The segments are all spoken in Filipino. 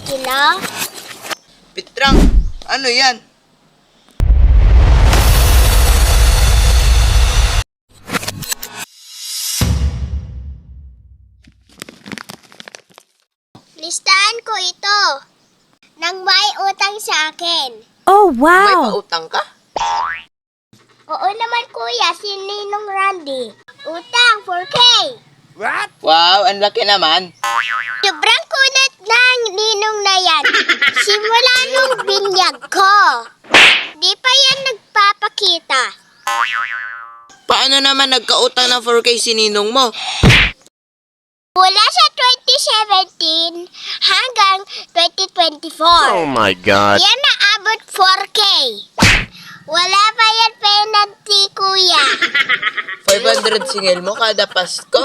sila? Pitrang, ano yan? Listahan ko ito. Nang may utang sa akin. Oh, May wow! pautang ka? Oo naman kuya, si Ninong Randy. Utang, 4K. Wow, ang laki naman. Sobrang kunat ng ninong na yan. Simula nung binyag ko. Di pa yan nagpapakita. Paano naman nagkautang ng 4K si ninong mo? Mula sa 2017 hanggang 2024. my God. Yan naabot 4K. Wala pa yan penalty, kuya. 500 singil mo kada Pasko?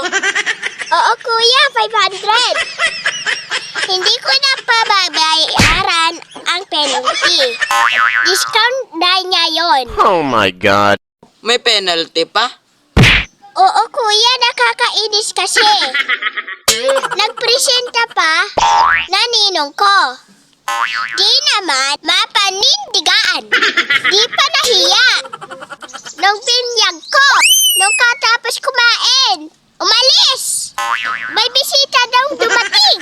Oo, kuya, 500. Hindi ko na pababayaran ang penalty. Discount na niya yon. Oh my God. May penalty pa? Oo, kuya, nakakainis kasi. Nagpresenta pa na ninong ko. Di naman mapanindigaan. Di pa nahiya. Nung binyag ko, nung katapos kumain, umalis. May bisita daw dumating.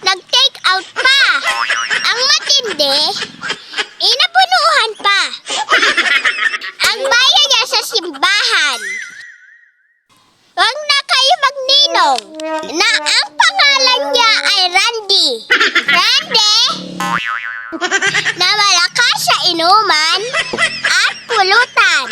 Nag-take out pa. Ang matindi, inapunuhan pa. Ang bayan niya sa simbahan. Huwag na kayo magninong na ang pangalan niya ay Randy. Randy! Na malakas sa inuman at pulutan.